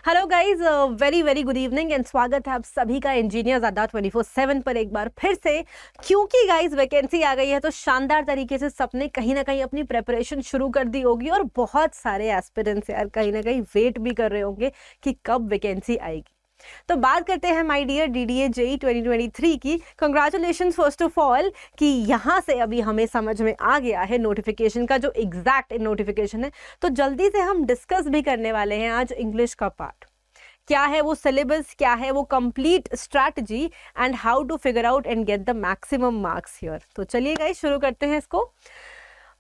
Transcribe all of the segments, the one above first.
Hello guys, very very good evening and स्वागत है आप सभी का इंजीनियर्स अड्डा 24/7 पर एक बार फिर से। क्योंकि गाइज वैकेंसी आ गई है तो शानदार तरीके से सबने कहीं ना कहीं अपनी प्रेपरेशन शुरू कर दी होगी और बहुत सारे एस्पिरेंट्स यार कहीं ना कहीं वेट भी कर रहे होंगे कि कब वैकेंसी आएगी। तो बात करते हैं माय डियर DDA JEE 2023 की। कंग्रेचुलेशन फर्स्ट ऑफ ऑल कि यहाँ से अभी हमें समझ में आ गया है नोटिफिकेशन का जो एग्जैक्ट नोटिफिकेशन है। तो जल्दी से हम डिस्कस भी करने वाले हैं आज इंग्लिश का पार्ट। क्या है वो सिलेबस, क्या है वो complete strategy and how to figure out and get the maximum marks here. तो चलिए गाइस शुरू करते हैं इसको।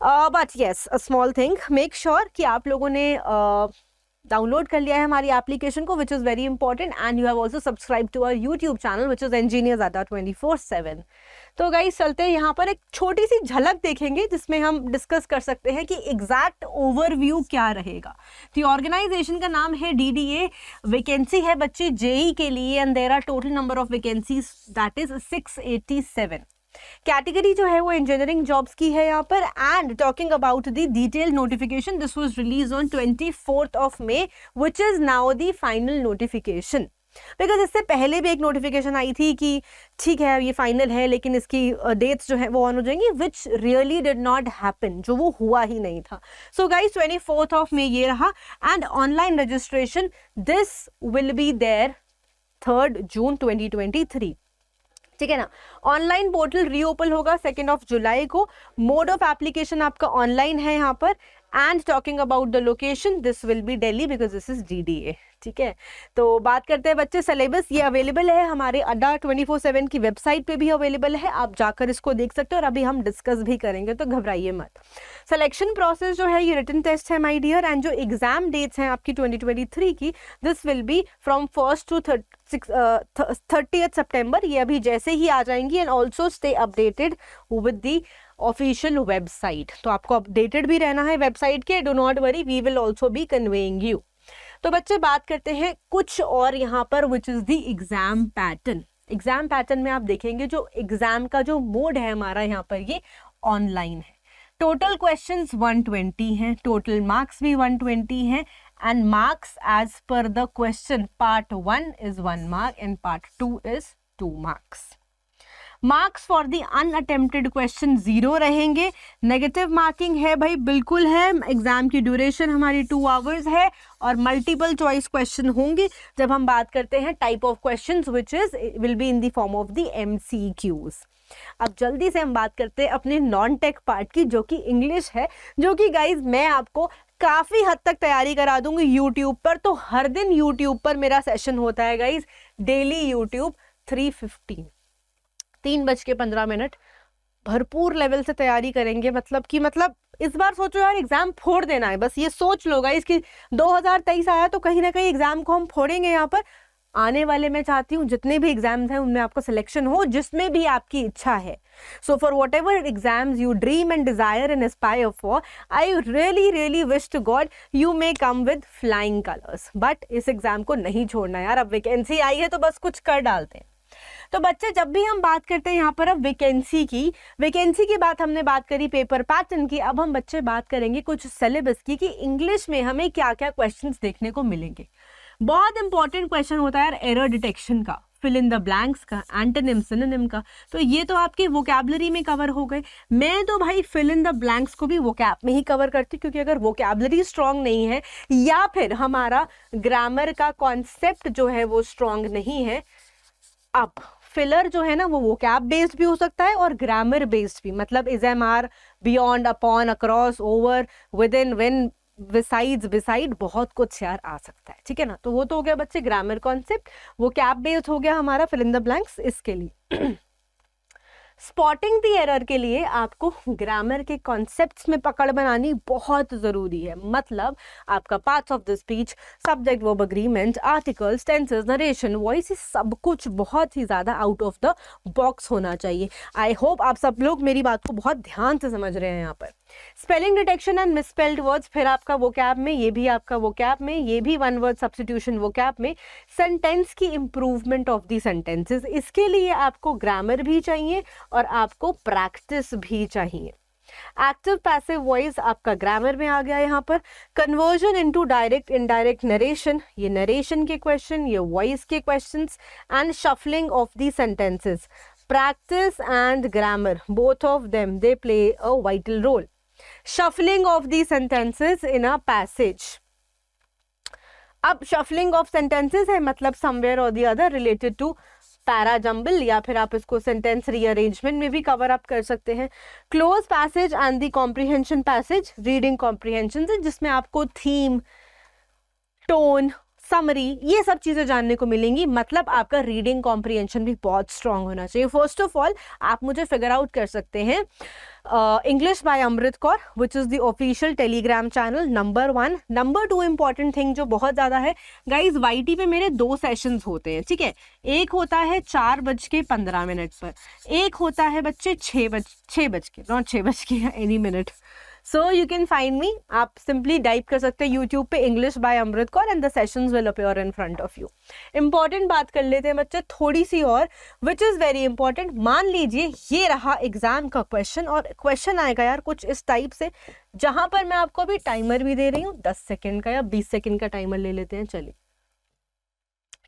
But yes, a small thing, make sure कि आप लोगों ने डाउनलोड कर लिया है हमारी एप्लीकेशन को, which is very important, and you have also subscribe to our YouTube channel which is engineers Adda 24/7। तो गाइस चलते हैं, यहाँ पर एक छोटी सी झलक देखेंगे जिसमें हम डिस्कस कर सकते हैं कि एग्जैक्ट ओवरव्यू क्या रहेगा। तो ऑर्गेनाइजेशन का नाम है DDA। वैकेंसी है बच्चे JEE के लिए and there are total number of vacancies that is 687। Category जो है वो इंजीनियरिंग जॉब्स की है यहाँ पर। And talking about the detail notification, this was release on 24th of May which is now the final notification. Because इससे पहले भी एक नोटिफिकेशन आई थी कि ठीक है ये फाइनल है लेकिन इसकी डेट्स जो है वो ऑन हो जाएंगी, which really did not happen, जो वो हुआ ही नहीं था। So guys 24th of May ये रहा। And online registration this will be there 3rd June 2023। ठीक है ना। ऑनलाइन पोर्टल रीओपन होगा 2 जुलाई को। मोड ऑफ एप्लीकेशन आपका ऑनलाइन है यहाँ पर। And talking about the location, this will B Delhi because this is DDA। ठीक है, तो बात करते हैं बच्चे सिलेबस। ये अवेलेबल है हमारे अड्डा 24/7 की वेबसाइट पे भी अवेलेबल है, आप जाकर इसको देख सकते हो और अभी हम डिस्कस भी करेंगे, तो घबराइए मत। सिलेक्शन प्रोसेस जो है ये रिटन टेस्ट है माय डियर, एंड जो एग्जाम डेट्स हैं आपकी 2023 की, this will B from 1st to 30th September। ये अभी जैसे ही आ जाएंगी। And also stay updated with the official website. तो आपको अपडेटेड भी रहना है वेबसाइट के, do not worry, we will also be conveying you. तो बच्चे बात करते हैं कुछ और यहाँ पर, which is the exam pattern. Exam pattern में आप देखेंगे जो एग्जाम का जो मोड है हमारा यहाँ पर ये ऑनलाइन है। टोटल क्वेश्चंस 120 हैं, टोटल मार्क्स भी 120 हैं, and marks as per the question part 1 is 1 mark and part 2 is 2 marks। Marks for the unattempted question 0 रहेंगे। नेगेटिव मार्किंग है भाई, बिल्कुल है। एग्जाम की ड्यूरेशन हमारी 2 hours है और मल्टीपल चॉइस क्वेश्चन होंगे जब हम बात करते हैं type of questions which is will be in the form of the MCQs। अब जल्दी से हम बात करते हैं अपने नॉन टेक पार्ट की, जो कि इंग्लिश है, जो कि गाइज मैं आपको काफ़ी हद तक तैयारी करा दूंगी यूट्यूब पर। तो हर दिन यूट्यूब पर मेरा सेशन होता है गाइज, डेली यूट्यूब 3:15 3:15। भरपूर लेवल से तैयारी करेंगे, मतलब इस बार सोचो यार एग्जाम फोड़ देना है, बस ये सोच लो गाइस कि 2023 आया तो कहीं ना कहीं एग्जाम को हम फोड़ेंगे। यहाँ पर आने वाले मैं चाहती हूँ जितने भी एग्जाम्स हैं उनमें आपका सिलेक्शन हो, जिसमें भी आपकी इच्छा है। So for whatever exams you dream and desire and aspire for, I really wish to God you may come with flying colours. But इस एग्जाम को नहीं छोड़ना यार, अब वैकेंसी आई है तो बस कुछ कर डालते हैं। तो बच्चे जब भी हम बात करते हैं यहाँ पर अब वैकेंसी की बात हमने बात करी, पेपर पैटर्न की। अब हम बच्चे बात करेंगे कुछ सिलेबस की कि इंग्लिश में हमें क्या क्या क्वेश्चंस देखने को मिलेंगे। बहुत इंपॉर्टेंट क्वेश्चन होता है यार एरर डिटेक्शन का, फिल इन द ब्लैंक्स का, एंटोनिम सिनोनिम का। तो ये तो आपकी वोकैबुलरी में कवर हो गए। मैं तो भाई फिल इन द ब्लैंक्स को भी वोकैब में ही कवर करती हूँ, क्योंकि अगर वोकैबुलरी स्ट्रांग नहीं है या फिर हमारा ग्रामर का कॉन्सेप्ट जो है वो स्ट्रांग नहीं है, अब फिलर जो है ना वो वोकैब बेस्ड भी हो सकता है और ग्रामर बेस्ड भी, मतलब इज एम आर, beyond, upon, across, over, within, विन, बिसाइड्स, बिसाइड, बहुत कुछ यार आ सकता है। ठीक है ना। तो वो तो हो गया बच्चे ग्रामर कॉन्सेप्ट। वोकैब बेस्ड हो गया हमारा फिल इन द ब्लैंक्स इसके लिए। स्पॉटिंग द एरर के लिए आपको ग्रामर के कॉन्सेप्ट्स में पकड़ बनानी बहुत ज़रूरी है। मतलब आपका parts of the speech, subject verb agreement, articles, tenses, narration, voice, सब कुछ बहुत ही ज़्यादा आउट ऑफ द बॉक्स होना चाहिए। आई होप आप सब लोग मेरी बात को बहुत ध्यान से समझ रहे हैं यहाँ पर। Spelling detection and misspelled words, फिर आपका वोकैब में, ये भी आपका वोकैब में, ये भी वन वर्ड सब्स्टिट्यूशन वोकैब में। सेंटेंस की इंप्रूवमेंट ऑफ दी सेंटेंसेस, इसके लिए आपको ग्रामर भी चाहिए और आपको प्रैक्टिस भी चाहिए। एक्टिव पैसिव वॉइस आपका ग्रामर में आ गया यहाँ पर। Conversion into direct indirect narration, ये नरेशन के क्वेश्चन, ये वॉइस के questions. And shuffling of the sentences, practice and grammar, both of them they play a vital role. Shuffling of the sentences in a passage. अब shuffling of sentences है मतलब somewhere or the other related to para jumble, या फिर आप इसको sentence rearrangement में भी cover up कर सकते हैं। Close passage and the comprehension passage, reading comprehension से जिसमें आपको थीम, टोन, समरी, ये सब चीज़ें जानने को मिलेंगी। मतलब आपका रीडिंग कॉम्प्रिहेंशन भी बहुत स्ट्रांग होना चाहिए। फर्स्ट ऑफ ऑल आप मुझे फिगर आउट कर सकते हैं English by Amrit Kaur, which is the official Telegram channel, number 1। Number 2 important thing जो बहुत ज़्यादा है गाइज, वाईटी पे मेरे 2 सेशंस होते हैं, ठीक है। एक होता है 4:15 पर, एक होता है बच्चे 6 बज के, नॉट 6 बज के, any minute. So you can find me, आप सिंपली टाइप कर सकते हैं यूट्यूब पे English by Amrit Kaur and the sessions will appear in front of you. Important बात कर लेते हैं बच्चे थोड़ी सी और, विच इज़ वेरी इंपॉर्टेंट। मान लीजिए ये रहा एग्जाम का क्वेश्चन, और क्वेश्चन आएगा यार कुछ इस टाइप से, जहां पर मैं आपको अभी टाइमर भी दे रही हूँ 10 सेकेंड का या 20 सेकेंड का टाइमर ले लेते हैं। चलिए,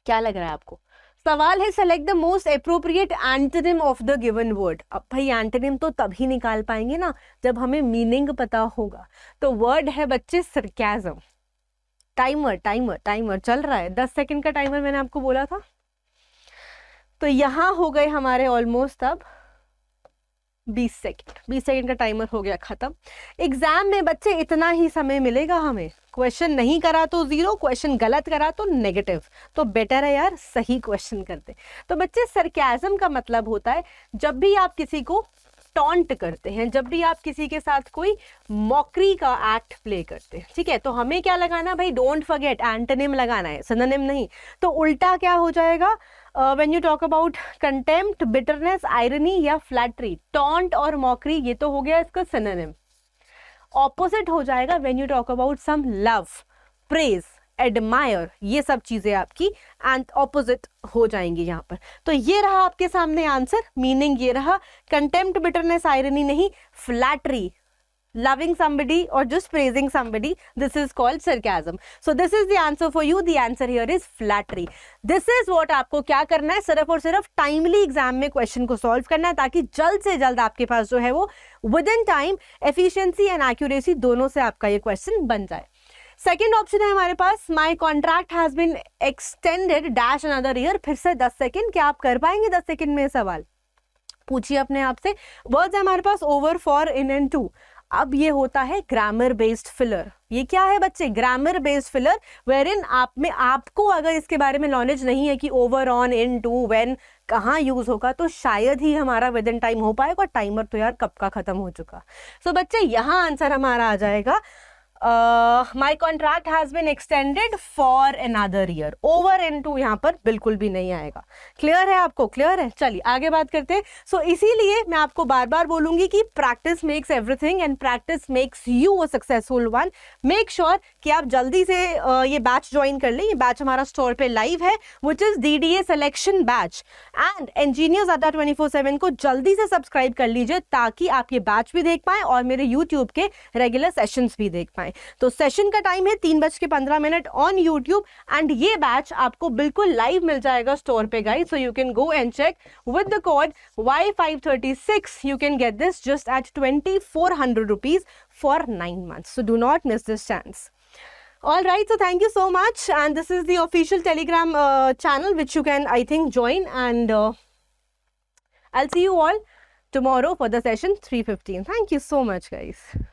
क्या लग रहा है आपको? सवाल है select the most appropriate antonym of the given word. अब भाई एंटोनिम तो तभी निकाल पाएंगे ना जब हमें मीनिंग पता होगा। तो वर्ड है बच्चे सरकाज़म। टाइमर टाइमर टाइमर चल रहा है, 10 सेकंड का टाइमर मैंने आपको बोला था। तो यहाँ हो गए हमारे ऑलमोस्ट अब 20 सेकंड का टाइमर हो गया खत्म। एग्जाम में बच्चे इतना ही समय मिलेगा हमें, क्वेश्चन नहीं करा तो 0, क्वेश्चन गलत करा तो नेगेटिव, तो बेटर है यार सही क्वेश्चन करते। तो बच्चे सरकाज़म का मतलब होता है जब भी आप किसी को टॉन्ट करते हैं, जब भी आप किसी के साथ कोई मॉकरी का एक्ट प्ले करते हैं, ठीक है। तो हमें क्या लगाना भाई, डोंट फॉरगेट एंटोनिम लगाना है, सिनोनिम नहीं। तो उल्टा क्या हो जाएगा when you talk about contempt, bitterness, irony या फ्लैटरी, टॉन्ट और मॉकरी, ये तो हो गया इसका सिनोनिम। ऑपोजिट हो जाएगा when you talk about some love, praise, admire, ये सब चीजें आपकी एंड ऑपोजिट हो जाएंगी यहाँ पर। तो ये रहा आपके सामने आंसर, मीनिंग ये रहा, कंटेम्प्ट, बिटरनेस, आयरनी नहीं, flattery, loving somebody or just praising somebody, this is called sarcasm. So this is the answer for you. The answer here is flattery. This is what आपको क्या करना है, सिर्फ और सिर्फ टाइमली एग्जाम में question को सॉल्व करना है, ताकि जल्द से जल्द आपके पास जो है वो with in time efficiency and accuracy दोनों से आपका ये क्वेश्चन बन जाए। सेकेंड ऑप्शन है हमारे पास, my contract has been extended dash another year. फिर से 10 सेकेंड, क्या आप कर पाएंगे 10 सेकेंड में? सवाल पूछिए अपने आप से। वर्ड्स है हमारे पास over, for, in and to. अब ये होता है ग्रामर बेस्ड फिलर। ये क्या है बच्चे? ग्रामर बेस्ड फिलर, वेरिन आप में आपको अगर इसके बारे में नॉलेज नहीं है कि over, on, in, to, when कहाँ यूज होगा, तो शायद ही हमारा विद इन टाइम हो पाएगा। टाइमर तो यार कब का खत्म हो चुका। सो बच्चे यहाँ आंसर हमारा आ जाएगा my contract has been extended for another year. Over into यहाँ पर बिल्कुल भी नहीं आएगा। क्लियर है आपको? क्लियर है। चलिए आगे बात करते हैं। सो इसीलिए मैं आपको बार बार बोलूंगी कि practice makes everything and practice makes you a successful one. Make sure कि आप जल्दी से ये बैच ज्वाइन कर लें। ये बैच हमारा स्टोर पे लाइव है, which is DDA selection batch. And engineers Adda 24/7 को जल्दी से सब्सक्राइब कर लीजिए, ताकि आप ये बैच भी देख पाएं और मेरे यूट्यूब के रेगुलर सेशंस भी देख पाएं। तो सेशन का टाइम है 3:15 ऑन यूट्यूब, एंड ये बैच आपको बिल्कुल लाइव मिल जाएगा स्टोर पे guys. So you can go and check with the code Y536। You can get this just at 2400 rupees for 9 months. So do not miss this chance. All right, so thank you so much, and this is the official Telegram channel which you can, I think, join, and I'll see you all tomorrow for the session 3:15. Thank you so much, guys.